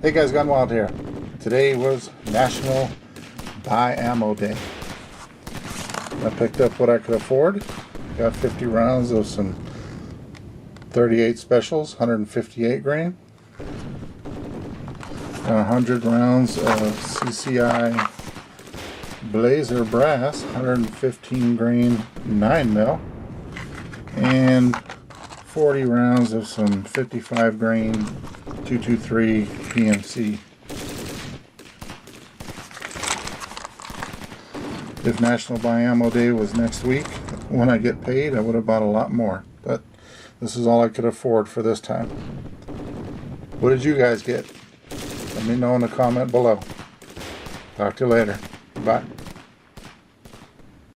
Hey guys, Gun Wild here. Today was National Buy Ammo Day. I picked up what I could afford. Got 50 rounds of some 38 specials, 158 grain. And 100 rounds of CCI Blazer Brass, 115 grain 9mm. And 40 rounds of some 55 grain 223 PMC. If National Buy Ammo Day was next week, when I get paid, I would have bought a lot more. But this is all I could afford for this time. What did you guys get? Let me know in the comment below. Talk to you later. Bye.